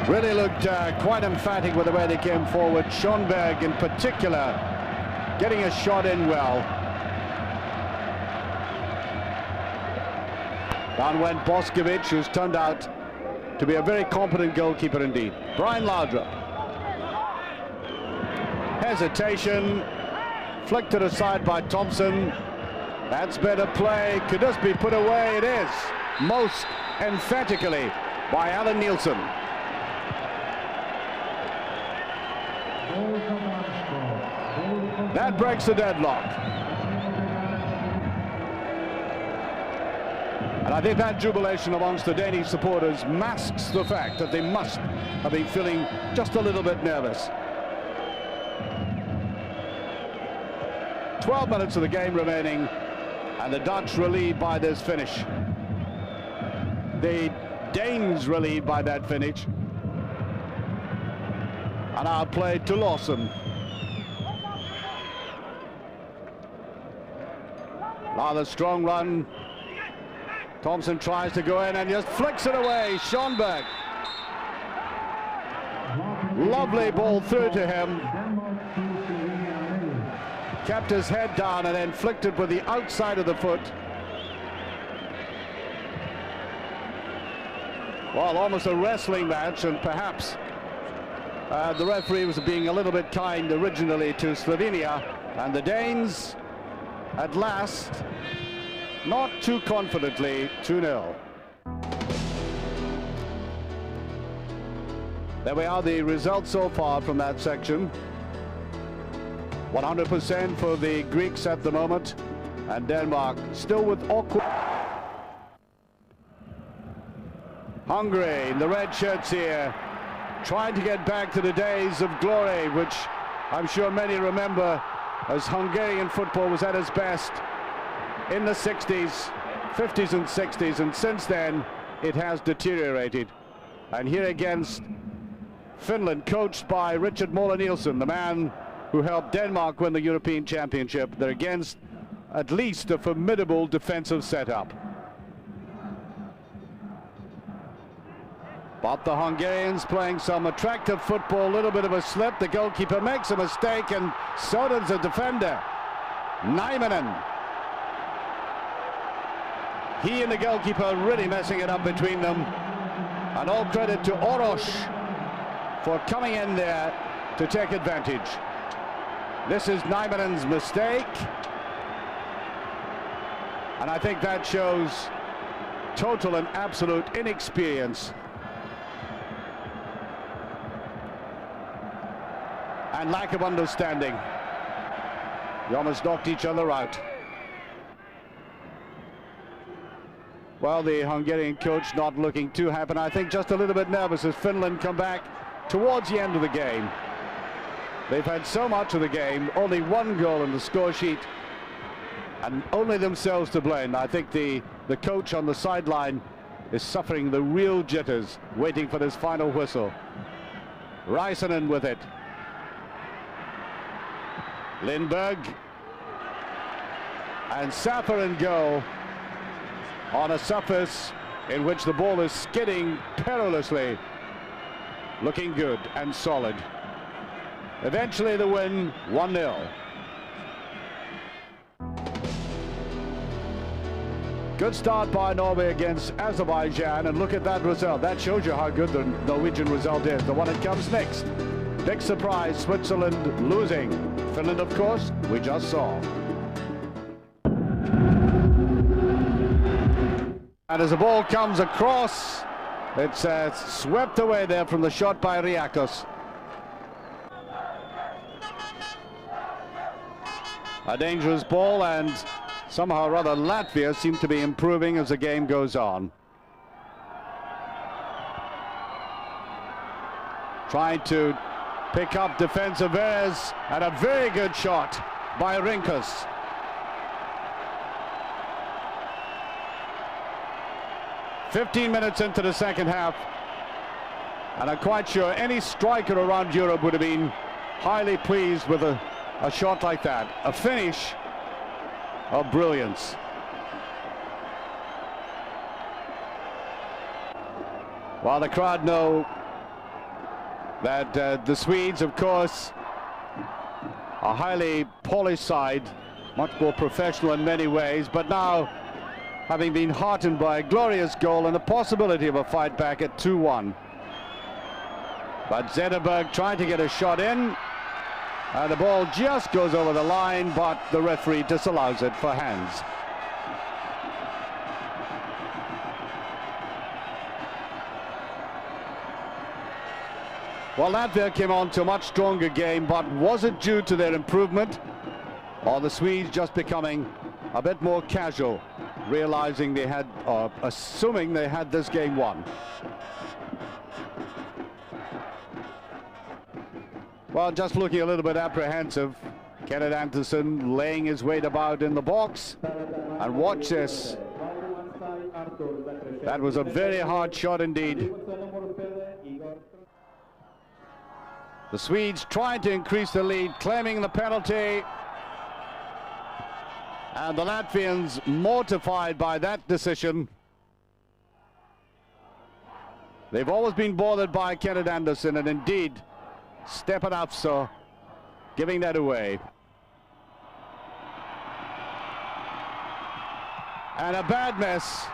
Really looked quite emphatic with the way they came forward. Schoenberg in particular getting a shot in well. Down went Boskovic, who's turned out to be a very competent goalkeeper indeed. Brian Laudrup. Hesitation, flicked it aside by Thompson. That's better play. Could this be put away? It is, most emphatically by Alan Nielsen. That breaks the deadlock. And I think that jubilation amongst the Danish supporters masks the fact that they must have been feeling just a little bit nervous. 12 minutes of the game remaining, and the Dutch relieved by this finish. The Danes relieved by that finish. And now play to Lawson. Rather strong run. Thompson tries to go in and just flicks it away. Schoenberg. Lovely ball through to him. Kept his head down and then flicked it with the outside of the foot. Well, almost a wrestling match, and perhaps the referee was being a little bit kind originally to Slovenia, and the Danes at last, not too confidently, 2-0. There we are, the results so far from that section. 100% for the Greeks at the moment, and Denmark still with awkward. Hungary in the red shirts here, trying to get back to the days of glory, which I'm sure many remember, as Hungarian football was at its best in the 60s, 50s and 60s, and since then it has deteriorated. And here against Finland, coached by Richard Moller Nielsen, the man who helped Denmark win the European Championship. They're against at least a formidable defensive setup. But the Hungarians playing some attractive football, a little bit of a slip. The goalkeeper makes a mistake, and so does the defender, Naimanen. He and the goalkeeper really messing it up between them. And all credit to Orosz for coming in there to take advantage. This is Naimanen's mistake. And I think that shows total and absolute inexperience. And lack of understanding. They almost knocked each other out. Well, the Hungarian coach not looking too happy, and I think just a little bit nervous as Finland come back towards the end of the game. They've had so much of the game, only one goal in the score sheet, and only themselves to blame. I think the coach on the sideline is suffering the real jitters, waiting for this final whistle. Räisänen with it. Lindberg. And Safar in goal on a surface in which the ball is skidding perilously. Looking good and solid. Eventually the win, 1-0. Good start by Norway against Azerbaijan, and look at that result. That shows you how good the Norwegian result is. The one that comes next. Big surprise, Switzerland losing. Finland, of course, we just saw. And as the ball comes across, it's swept away there from the shot by Riakos. A dangerous ball, and somehow or other Latvia seem to be improving as the game goes on. Trying to pick up defensive errors, and a very good shot by Rinkus. "15 minutes into the second half, and I'm quite sure any striker around Europe would have been highly pleased with a shot like that. A finish of brilliance. Well, the crowd know that the Swedes, of course, a highly polished side, much more professional in many ways, but now having been heartened by a glorious goal and the possibility of a fight back at 2-1. But Zetterberg trying to get a shot in, and the ball just goes over the line, but the referee disallows it for hands. Well, Latvia came on to a much stronger game, but was it due to their improvement, or the Swedes just becoming a bit more casual, realizing they had, or assuming they had this game won? Well, just looking a little bit apprehensive, Kenneth Anderson laying his weight about in the box, and watch this. That was a very hard shot indeed. The Swedes trying to increase the lead, claiming the penalty. And the Latvians mortified by that decision. They've always been bothered by Kenneth Anderson, and indeed, Stepan Afso giving that away. And a bad mess.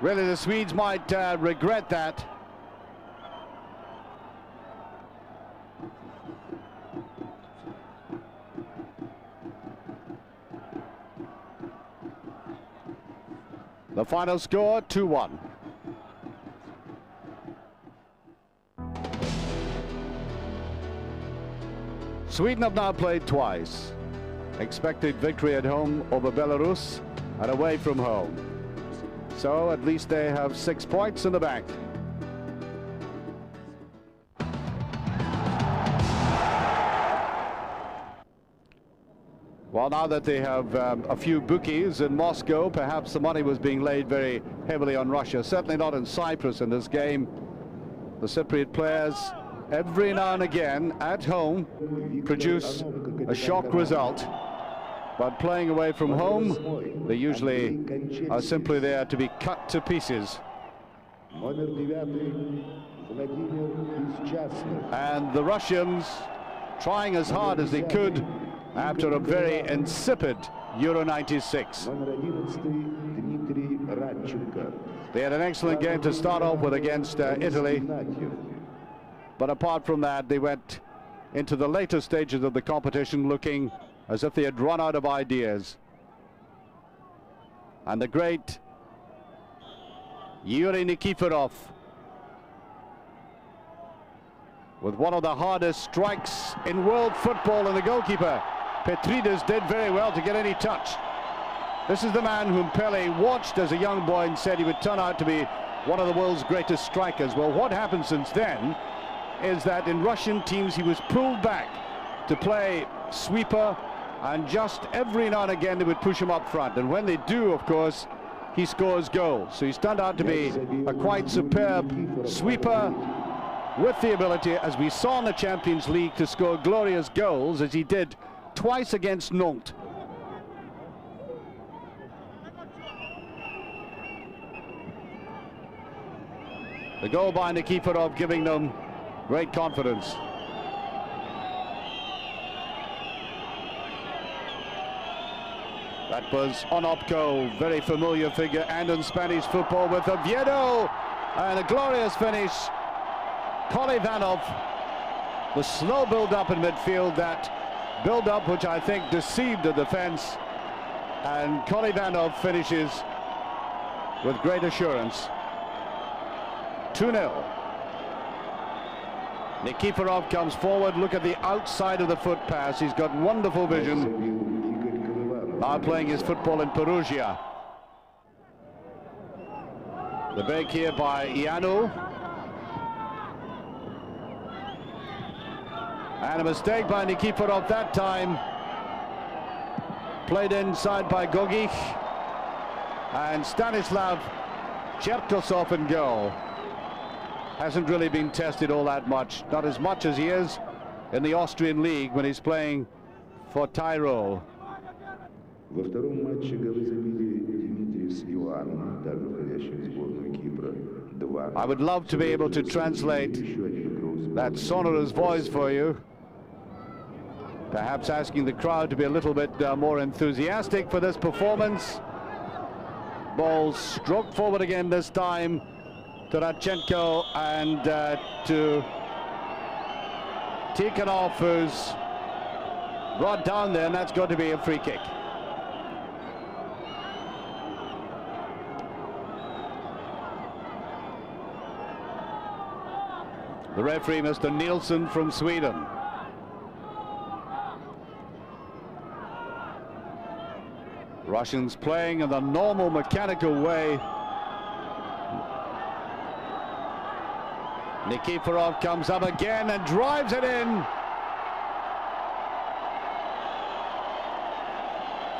Really, the Swedes might regret that. The final score, 2-1. Sweden have now played twice. Expected victory at home over Belarus and away from home. So at least they have 6 points in the bank. Well, now that they have a few bookies in Moscow, perhaps the money was being laid very heavily on Russia. Certainly not in Cyprus in this game. The Cypriot players, every now and again, at home, produce a shock result. But playing away from home, they usually are simply there to be cut to pieces. And the Russians trying as hard as they could after a very insipid Euro 96. They had an excellent game to start off with against Italy, but apart from that, they went into the later stages of the competition looking as if they had run out of ideas. And the great Yuri Nikiforov, with one of the hardest strikes in world football, and the goalkeeper Petridis did very well to get any touch. This is the man whom Pele watched as a young boy and said he would turn out to be one of the world's greatest strikers. Well, what happened since then is that in Russian teams he was pulled back to play sweeper, and just every now and again they would push him up front, and when they do, of course, he scores goals. So he's turned out to be a quite superb sweeper, with the ability, as we saw in the Champions League, to score glorious goals, as he did twice against Nantes. The goal by Nikiforov giving them great confidence. That was Onopko, very familiar figure, and in Spanish football with Oviedo, and a glorious finish. Kolivanov, the slow build-up in midfield, that build-up which I think deceived the defense, and Kolivanov finishes with great assurance. 2-0. Nikiforov comes forward. Look at the outside of the foot pass. He's got wonderful vision. Now playing his football in Perugia. The break here by Ianu. And a mistake by Nikiforov that time. Played inside by Gogic. And Stanislav Cherkosov in goal. Hasn't really been tested all that much. Not as much as he is in the Austrian league when he's playing for Tyrol. Во втором матче голы забили Дмитриев с Иоанном, также входящий в сборную Кипра, 2. I would love to be able to translate that sonorous voice for you. Perhaps asking the crowd to be a little bit more enthusiastic for this performance. Ball stroked forward again this time to Radchenko and to Tikhonov, who's brought down there, and that's got to be a free kick. The referee, Mr. Nielsen from Sweden. Russians playing in the normal mechanical way. Nikiforov comes up again and drives it in.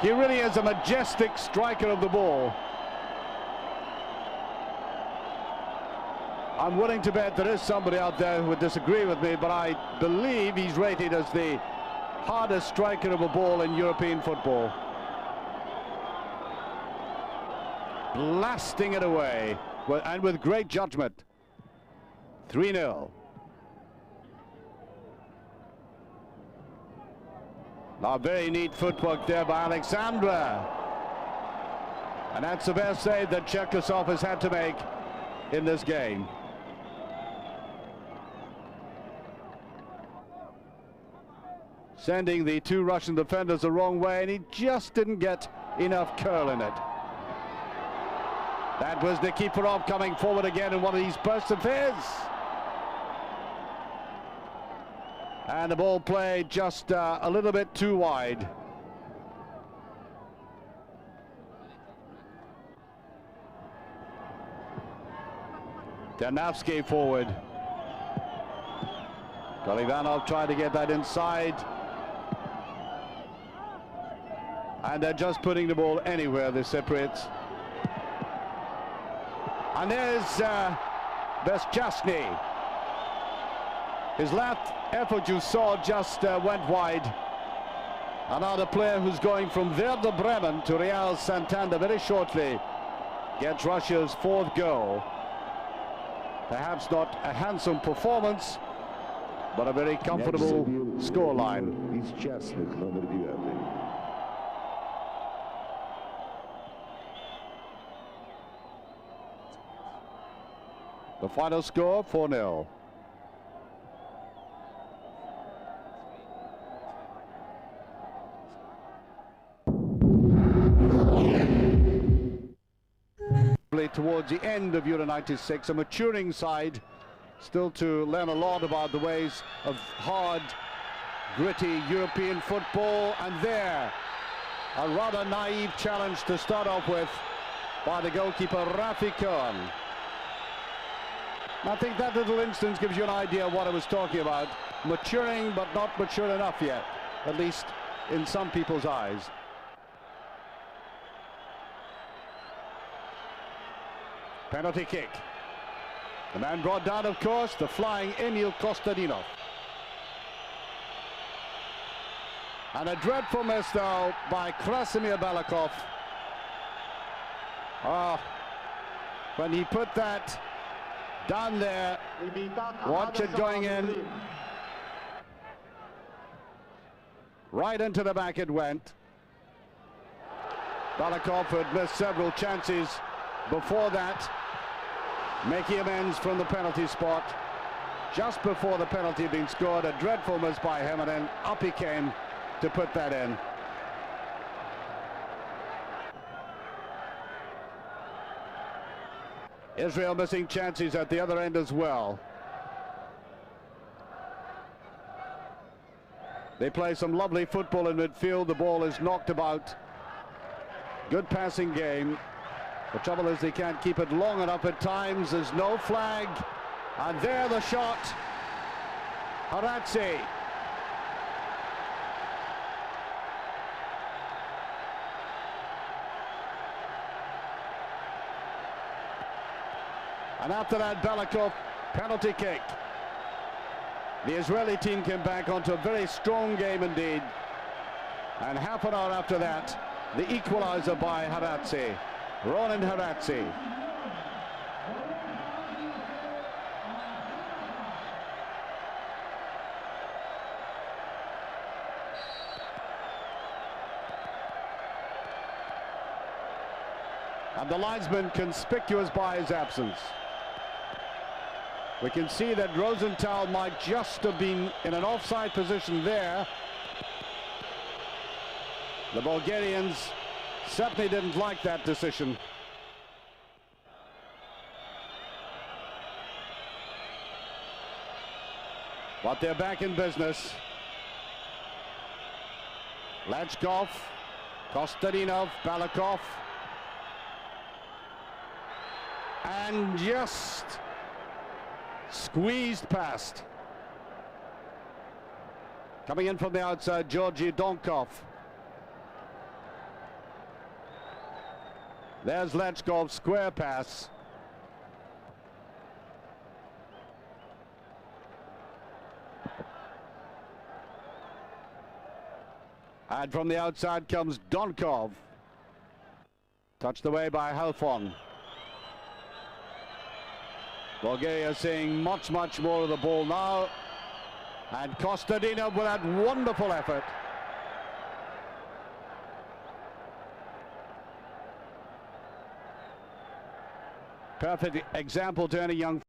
He really is a majestic striker of the ball. I'm willing to bet there is somebody out there who would disagree with me, but I believe he's rated as the hardest striker of a ball in European football. Blasting it away, and with great judgment. 3-0. Now very neat footwork there by Alexandra. And that's the best save that Cherkasov has had to make in this game. Sending the two Russian defenders the wrong way, and he just didn't get enough curl in it. That was Nikiforov coming forward again in one of these bursts of his. And the ball played just a little bit too wide. Ternavsky forward. Golivanov tried to get that inside. And they're just putting the ball anywhere, the Cypriots. And there's Beschasny. His last effort, you saw, just went wide. Another player who's going from Werder Bremen to Real Santander very shortly gets Russia's fourth goal. Perhaps not a handsome performance, but a very comfortable scoreline. The final score, 4-0. Towards the end of Euro 96, a maturing side, still to learn a lot about the ways of hard, gritty European football. And there, a rather naive challenge to start off with by the goalkeeper Rafi Cohen. I think that little instance gives you an idea of what I was talking about. Maturing, but not mature enough yet, at least in some people's eyes. Penalty kick. The man brought down, of course, the flying Emil Kostadinov. And a dreadful miss, though, by Krasimir Balakov. When he put that down there, watch it going in. Right into the back it went. Balakov had missed several chances before that, making amends from the penalty spot. Just before the penalty had been scored, a dreadful miss by him, and then up he came to put that in. Israel missing chances at the other end as well. They play some lovely football in midfield. The ball is knocked about. Good passing game. The trouble is they can't keep it long enough at times. There's no flag. And there the shot. Haradze. And after that, Balakov penalty kick. The Israeli team came back onto a very strong game indeed. And half an hour after that, the equalizer by Haradze. Ronan Haradze. And the linesman conspicuous by his absence. We can see that Rosenthal might just have been in an offside position there. The Bulgarians certainly didn't like that decision. But they're back in business. Lachkov, Kostadinov, Balakov. And just squeezed past. Coming in from the outside, Georgi Donkov. There's Lachkov's square pass. And from the outside comes Donkov. Touched away by Halfon. Bulgaria seeing much more of the ball now. And Kostadinov with that wonderful effort. Perfect example to any young